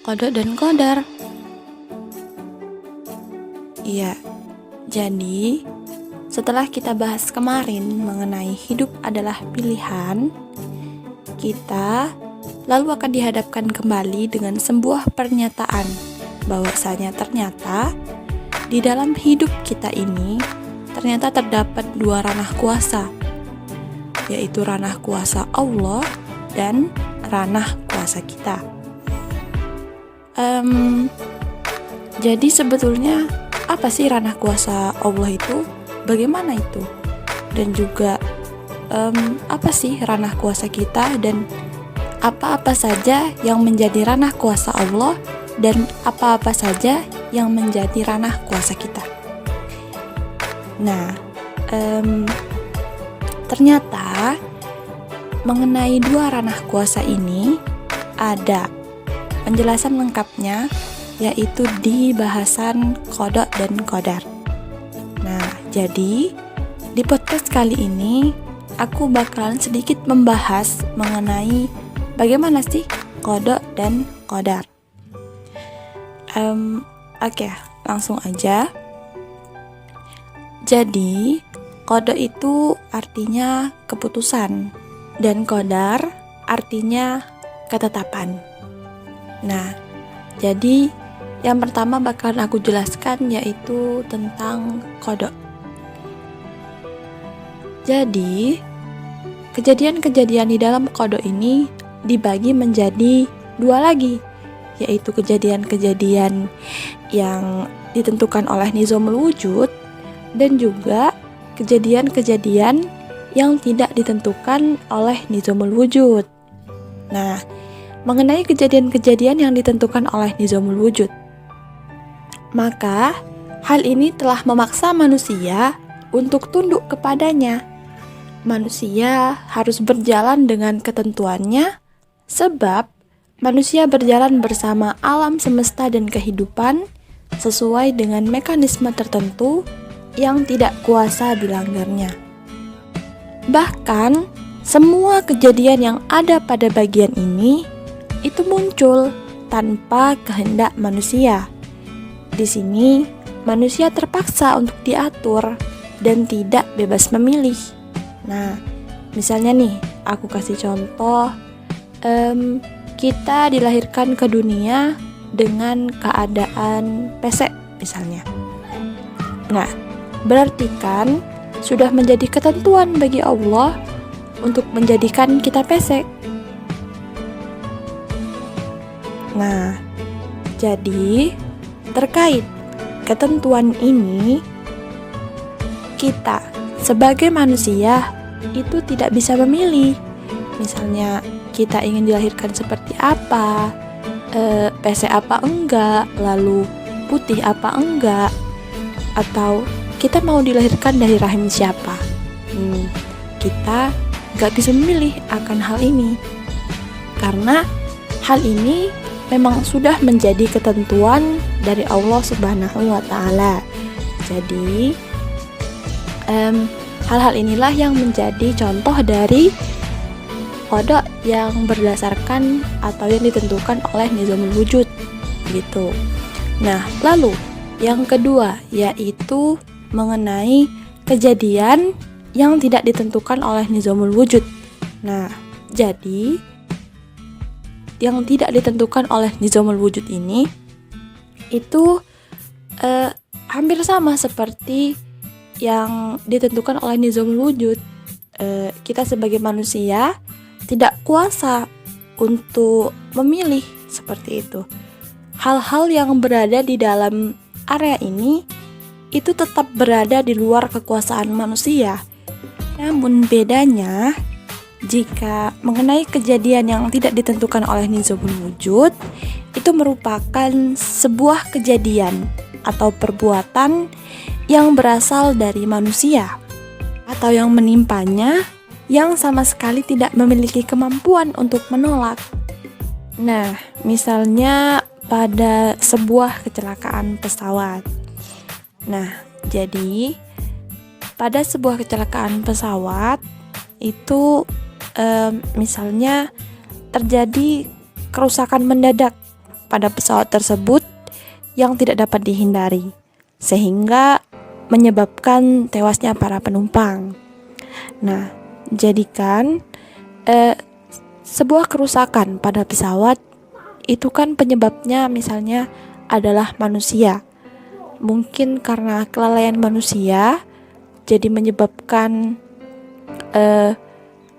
qada dan qadar. Iya, jadi setelah kita bahas kemarin mengenai hidup adalah pilihan, kita lalu akan dihadapkan kembali dengan sebuah pernyataan bahwasanya ternyata di dalam hidup kita ini ternyata terdapat dua ranah kuasa, yaitu ranah kuasa Allah dan ranah kuasa kita. Jadi sebetulnya apa sih ranah kuasa Allah itu? Bagaimana itu? Dan juga apa sih ranah kuasa kita, dan apa-apa saja yang menjadi ranah kuasa Allah dan apa-apa saja yang menjadi ranah kuasa kita. Nah, ternyata mengenai dua ranah kuasa ini ada penjelasan lengkapnya, yaitu di bahasan qada dan qadar. Nah, jadi di podcast kali ini aku bakalan sedikit membahas mengenai bagaimana sih qada dan qadar. Oke, langsung aja. Jadi, qada itu artinya keputusan dan qadar artinya ketetapan. Nah, jadi yang pertama bakalan aku jelaskan yaitu tentang qada. Jadi, kejadian-kejadian di dalam qada ini dibagi menjadi dua lagi, yaitu kejadian-kejadian yang ditentukan oleh nizamul wujud dan juga kejadian-kejadian yang tidak ditentukan oleh nizamul wujud. Nah, mengenai kejadian-kejadian yang ditentukan oleh nizamul wujud, maka hal ini telah memaksa manusia untuk tunduk kepadanya. Manusia harus berjalan dengan ketentuannya, sebab manusia berjalan bersama alam semesta dan kehidupan sesuai dengan mekanisme tertentu yang tidak kuasa dilanggarnya. Bahkan, semua kejadian yang ada pada bagian ini itu muncul tanpa kehendak manusia. Di sini, manusia terpaksa untuk diatur dan tidak bebas memilih. Nah, misalnya nih, aku kasih contoh, kita dilahirkan ke dunia dengan keadaan pesek misalnya. Nah, berarti kan sudah menjadi ketentuan bagi Allah untuk menjadikan kita pesek. Nah, jadi terkait ketentuan ini, kita sebagai manusia itu tidak bisa memilih. Misalnya kita ingin dilahirkan seperti apa, pesek apa enggak, lalu putih apa enggak, atau kita mau dilahirkan dari rahim siapa. Kita gak bisa memilih akan hal ini, karena hal ini memang sudah menjadi ketentuan dari Allah Subhanahu wa Ta'ala. Jadi hal-hal inilah yang menjadi contoh dari qada yang berdasarkan atau yang ditentukan oleh nizamul wujud gitu. Nah, lalu yang kedua yaitu mengenai kejadian yang tidak ditentukan oleh nizamul wujud. Nah, jadi yang tidak ditentukan oleh nizamul wujud ini itu hampir sama seperti yang ditentukan oleh nizamul wujud. Kita sebagai manusia tidak kuasa untuk memilih seperti itu. Hal-hal yang berada di dalam area ini itu tetap berada di luar kekuasaan manusia. Namun bedanya, jika mengenai kejadian yang tidak ditentukan oleh nizamul wujud, itu merupakan sebuah kejadian atau perbuatan yang berasal dari manusia atau yang menimpanya yang sama sekali tidak memiliki kemampuan untuk menolak. Nah, misalnya pada sebuah kecelakaan pesawat. Nah, jadi pada sebuah kecelakaan pesawat itu misalnya terjadi kerusakan mendadak pada pesawat tersebut yang tidak dapat dihindari, sehingga menyebabkan tewasnya para penumpang. Nah, jadikan sebuah kerusakan pada pesawat itu kan penyebabnya misalnya adalah manusia. Mungkin karena kelalaian manusia jadi menyebabkan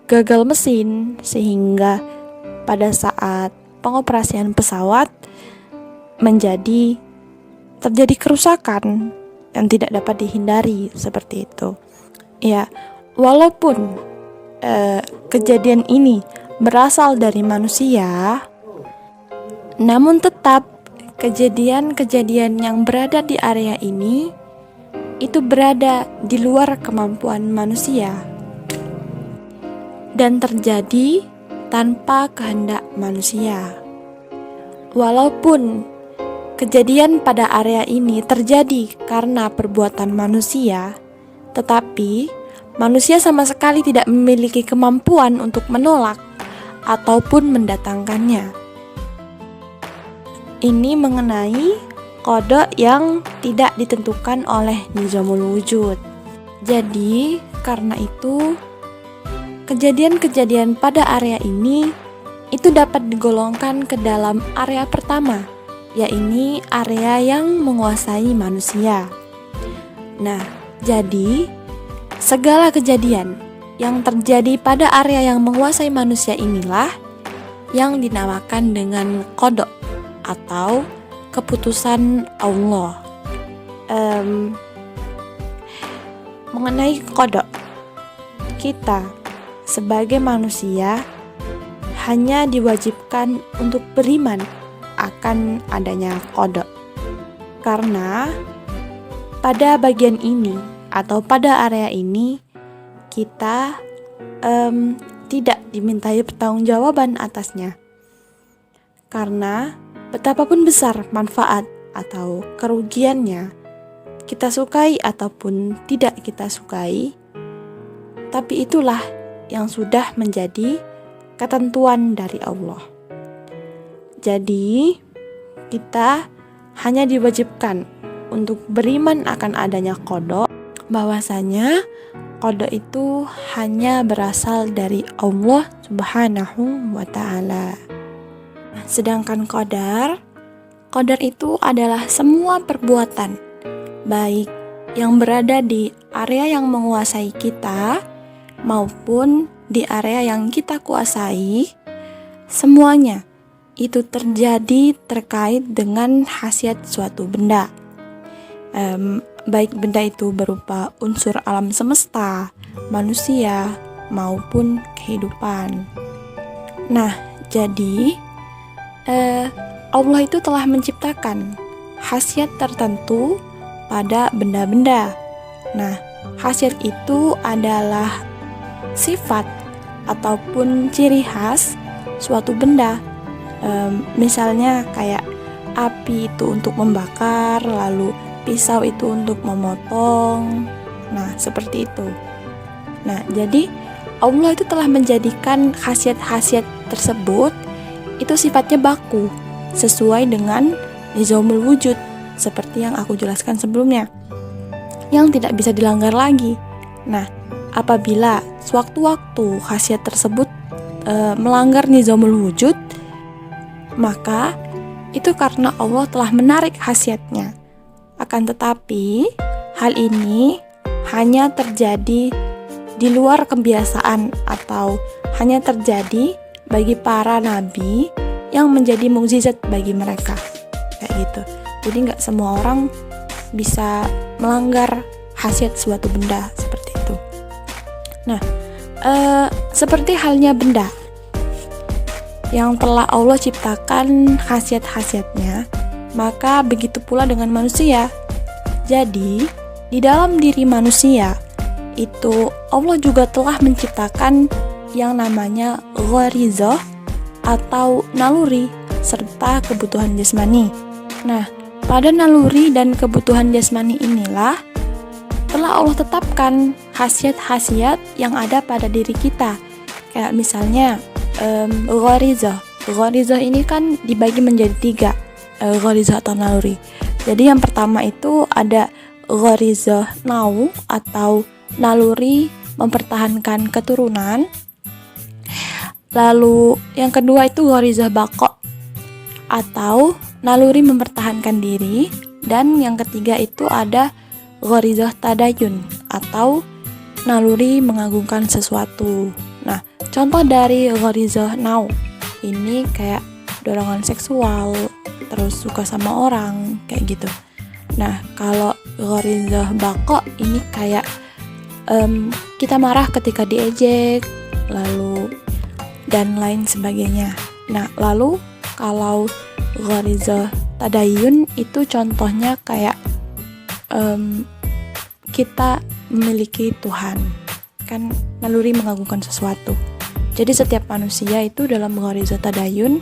gagal mesin, sehingga pada saat pengoperasian pesawat terjadi kerusakan yang tidak dapat dihindari seperti itu. Ya, walaupun kejadian ini berasal dari manusia, namun tetap kejadian-kejadian yang berada di area ini itu berada di luar kemampuan manusia dan terjadi tanpa kehendak manusia. Walaupun kejadian pada area ini terjadi karena perbuatan manusia, tetapi manusia sama sekali tidak memiliki kemampuan untuk menolak ataupun mendatangkannya. Ini mengenai kodok yang tidak ditentukan oleh nizamul wujud. Jadi, karena itu kejadian-kejadian pada area ini itu dapat digolongkan ke dalam area pertama, yaitu area yang menguasai manusia. Nah, jadi segala kejadian yang terjadi pada area yang menguasai manusia inilah yang dinamakan dengan kodok atau keputusan Allah. Mengenai kodok, kita sebagai manusia hanya diwajibkan untuk beriman akan adanya kodok, karena pada bagian ini atau pada area ini kita tidak dimintai pertanggungjawaban atasnya, karena betapapun besar manfaat atau kerugiannya, kita sukai ataupun tidak kita sukai, tapi itulah yang sudah menjadi ketentuan dari Allah. Jadi kita hanya diwajibkan untuk beriman akan adanya kodok, bahwasanya kodok itu hanya berasal dari Allah Subhanahu wa ta'ala. Sedangkan qadar itu adalah semua perbuatan, baik yang berada di area yang menguasai kita maupun di area yang kita kuasai, semuanya itu terjadi terkait dengan khasiat suatu benda. Baik benda itu berupa unsur alam semesta, manusia, maupun kehidupan. Nah, jadi Allah itu telah menciptakan khasiat tertentu pada benda-benda. Nah, khasiat itu adalah sifat ataupun ciri khas suatu benda. Misalnya kayak api itu untuk membakar, lalu pisau itu untuk memotong. Nah, seperti itu. Nah, jadi Allah itu telah menjadikan khasiat-khasiat tersebut itu sifatnya baku, sesuai dengan nizamul wujud, seperti yang aku jelaskan sebelumnya, yang tidak bisa dilanggar lagi. Nah, apabila sewaktu-waktu khasiat tersebut melanggar nizamul wujud, maka itu karena Allah telah menarik khasiatnya. Akan tetapi, hal ini hanya terjadi di luar kebiasaan atau hanya terjadi bagi para nabi yang menjadi mukjizat bagi mereka, kayak gitu. Jadi nggak semua orang bisa melanggar khasiat suatu benda seperti itu. Nah, seperti halnya benda yang telah Allah ciptakan khasiat-khasiatnya, maka begitu pula dengan manusia. Jadi, di dalam diri manusia itu Allah juga telah menciptakan yang namanya gharizah atau naluri serta kebutuhan jasmani. Nah, pada naluri dan kebutuhan jasmani inilah telah Allah tetapkan khasiat-khasiat yang ada pada diri kita. Kayak misalnya gharizah ghorizah ini kan dibagi menjadi 3 ghorizah atau naluri. Jadi yang pertama itu ada ghorizah nau atau naluri mempertahankan keturunan. Lalu yang kedua itu ghorizah baqo atau naluri mempertahankan diri. Dan yang ketiga itu ada ghorizah tadayun atau naluri mengagungkan sesuatu. Nah, contoh dari ghorizah nau ini kayak dorongan seksual, terus suka sama orang, kayak gitu. Nah, kalau ghorizah baqo ini kayak kita marah ketika diejek, lalu dan lain sebagainya. Nah, lalu kalau ghorizah tadayun itu contohnya kayak kita memiliki Tuhan, kan naluri mengagungkan sesuatu. Jadi setiap manusia itu dalam ghorizah tadayun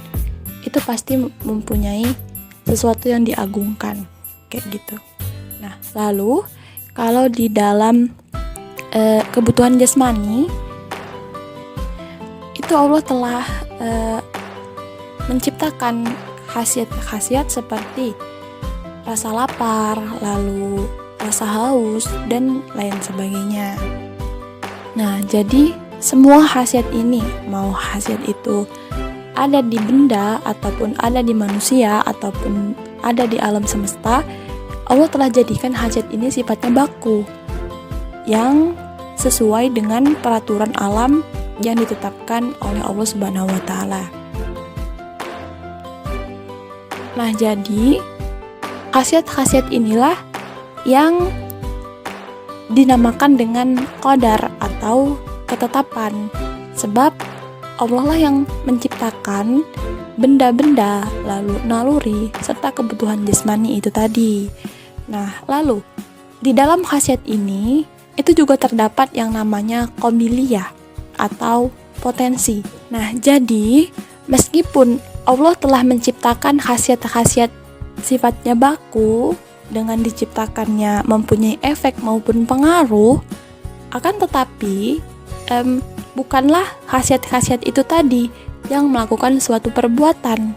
itu pasti mempunyai sesuatu yang diagungkan, kayak gitu. Nah, lalu kalau di dalam kebutuhan jasmani itu Allah telah menciptakan khasiat-khasiat seperti rasa lapar, lalu rasa haus, dan lain sebagainya. Nah, jadi semua khasiat ini, mau khasiat itu ada di benda, ataupun ada di manusia, ataupun ada di alam semesta, Allah telah jadikan khasiat ini sifatnya baku, yang sesuai dengan peraturan alam yang ditetapkan oleh Allah Subhanahu wa Ta'ala. Nah, jadi khasiat-khasiat inilah yang dinamakan dengan qadar atau ketetapan, sebab Allah lah yang menciptakan benda-benda, lalu naluri, serta kebutuhan jasmani itu tadi. Nah, lalu di dalam khasiat ini itu juga terdapat yang namanya qabiliyah atau potensi. Nah, jadi meskipun Allah telah menciptakan khasiat-khasiat sifatnya baku dengan diciptakannya mempunyai efek maupun pengaruh, akan tetapi bukanlah khasiat-khasiat itu tadi yang melakukan suatu perbuatan,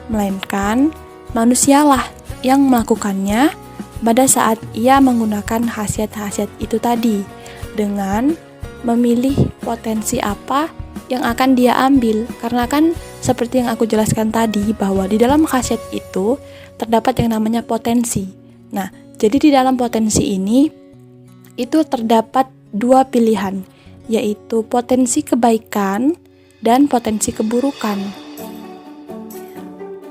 melainkan manusialah yang melakukannya pada saat ia menggunakan khasiat-khasiat itu tadi dengan memilih potensi apa yang akan dia ambil. Karena kan seperti yang aku jelaskan tadi, bahwa di dalam khasiat itu terdapat yang namanya potensi. Nah, jadi di dalam potensi ini itu terdapat 2 pilihan, yaitu potensi kebaikan dan potensi keburukan.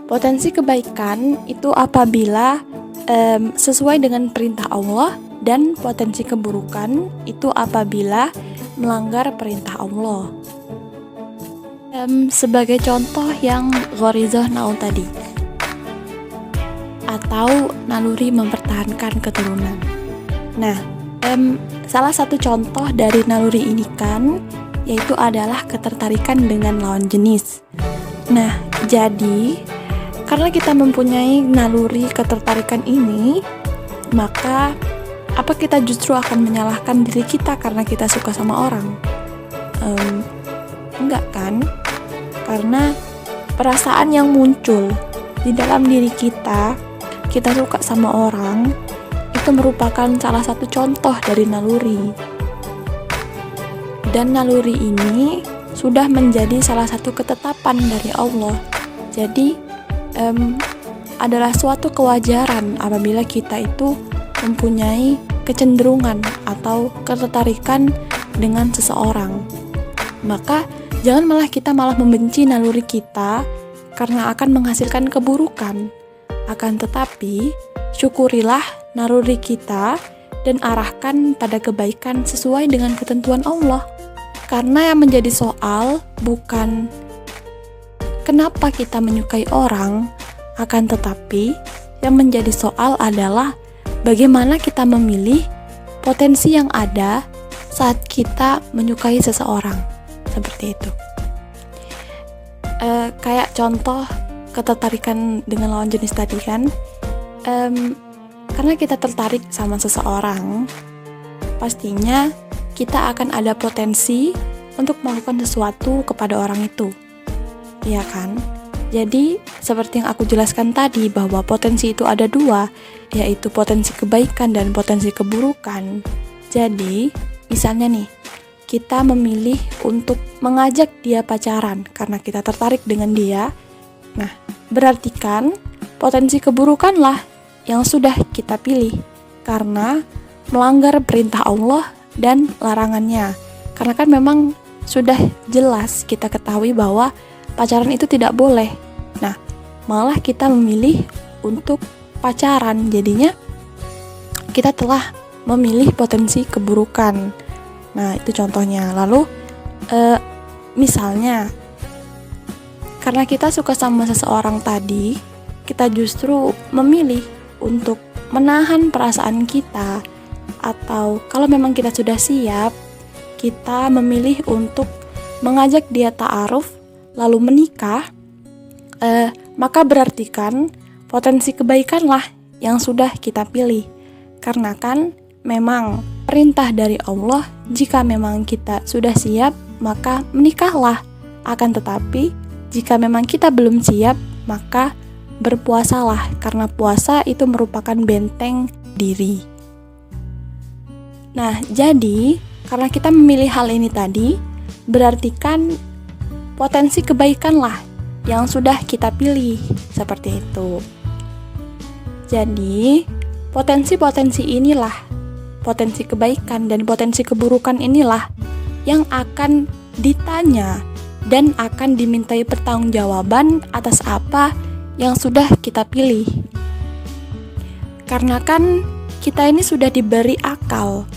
Potensi kebaikan itu apabila sesuai dengan perintah Allah, dan potensi keburukan itu apabila melanggar perintah Allah. Sebagai contoh yang ghorizah nau tadi, atau naluri mempertahankan keturunan. Nah, salah satu contoh dari naluri ini kan yaitu adalah ketertarikan dengan lawan jenis. Nah, jadi karena kita mempunyai naluri ketertarikan ini, maka apa kita justru akan menyalahkan diri kita karena kita suka sama orang? Enggak kan? Karena perasaan yang muncul di dalam diri kita suka sama orang, itu merupakan salah satu contoh dari naluri. Dan naluri ini sudah menjadi salah satu ketetapan dari Allah. Jadi adalah suatu kewajaran apabila kita itu mempunyai kecenderungan atau ketertarikan dengan seseorang. Maka jangan malah membenci naluri kita karena akan menghasilkan keburukan. Akan tetapi syukurilah naluri kita dan arahkan pada kebaikan sesuai dengan ketentuan Allah. Karena yang menjadi soal bukan kenapa kita menyukai orang, akan tetapi yang menjadi soal adalah bagaimana kita memilih potensi yang ada saat kita menyukai seseorang. Seperti itu. Kayak contoh ketertarikan dengan lawan jenis tadi kan, karena kita tertarik sama seseorang, pastinya kita akan ada potensi untuk melakukan sesuatu kepada orang itu. Iya kan? Jadi, seperti yang aku jelaskan tadi bahwa potensi itu ada dua, yaitu potensi kebaikan dan potensi keburukan. Jadi, misalnya nih, kita memilih untuk mengajak dia pacaran karena kita tertarik dengan dia. Nah, berarti kan potensi keburukanlah yang sudah kita pilih karena melanggar perintah Allah dan larangannya. Karena kan memang sudah jelas kita ketahui bahwa pacaran itu tidak boleh. Nah, malah kita memilih untuk pacaran. Jadinya kita telah memilih potensi keburukan. Nah, itu contohnya. Lalu misalnya karena kita suka sama seseorang tadi, kita justru memilih untuk menahan perasaan kita, atau kalau memang kita sudah siap, kita memilih untuk mengajak dia ta'aruf lalu menikah, maka berarti kan potensi kebaikanlah yang sudah kita pilih. Karena kan memang perintah dari Allah, jika memang kita sudah siap, maka menikahlah. Akan tetapi, jika memang kita belum siap, maka berpuasalah, karena puasa itu merupakan benteng diri. Nah, jadi karena kita memilih hal ini tadi, berarti kan potensi kebaikanlah yang sudah kita pilih, seperti itu. Jadi, potensi-potensi inilah, potensi kebaikan dan potensi keburukan inilah yang akan ditanya dan akan dimintai pertanggungjawaban atas apa yang sudah kita pilih. Karena kan kita ini sudah diberi akal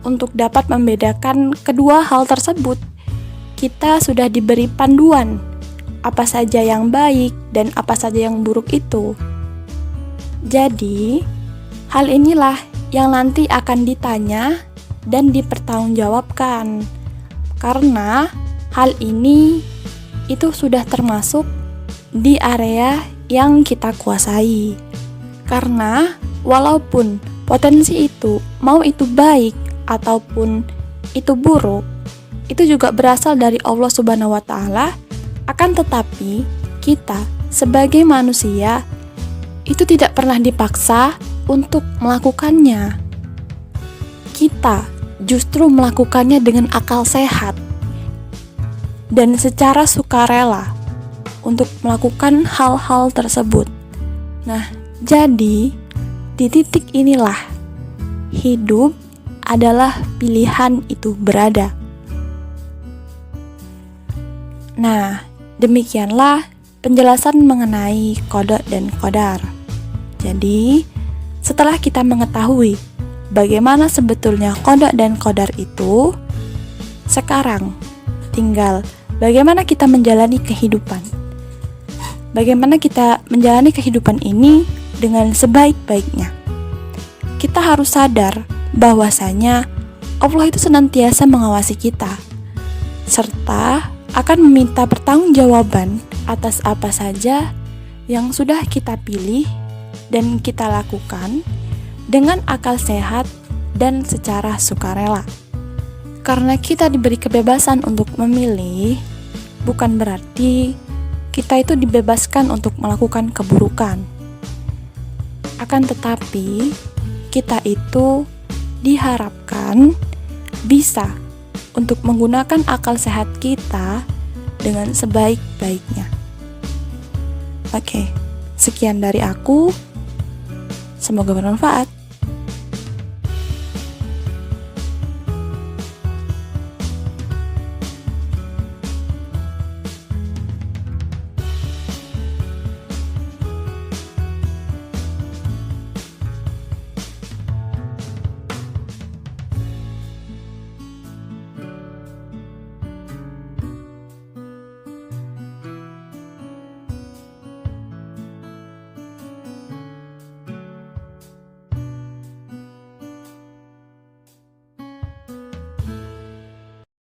untuk dapat membedakan kedua hal tersebut. Kita sudah diberi panduan apa saja yang baik dan apa saja yang buruk itu. Jadi, hal inilah yang nanti akan ditanya dan dipertanggungjawabkan. Karena hal ini itu sudah termasuk di area yang kita kuasai. Karena walaupun potensi itu, mau itu baik ataupun itu buruk, itu juga berasal dari Allah Subhanahu wa Ta'ala. Akan tetapi kita sebagai manusia itu tidak pernah dipaksa untuk melakukannya. Kita justru melakukannya dengan akal sehat dan secara sukarela untuk melakukan hal-hal tersebut. Nah, jadi di titik inilah hidup adalah pilihan itu berada. Nah, demikianlah penjelasan mengenai qada dan qadar. Jadi, setelah kita mengetahui bagaimana sebetulnya qada dan qadar itu, sekarang tinggal bagaimana kita menjalani kehidupan. Bagaimana kita menjalani kehidupan ini dengan sebaik-baiknya. Kita harus sadar bahwasanya Allah itu senantiasa mengawasi kita, serta akan meminta pertanggungjawaban atas apa saja yang sudah kita pilih dan kita lakukan dengan akal sehat dan secara sukarela. Karena kita diberi kebebasan untuk memilih, bukan berarti kita itu dibebaskan untuk melakukan keburukan. Akan tetapi, kita itu diharapkan bisa untuk menggunakan akal sehat kita dengan sebaik-baiknya. Oke, sekian dari aku. Semoga bermanfaat.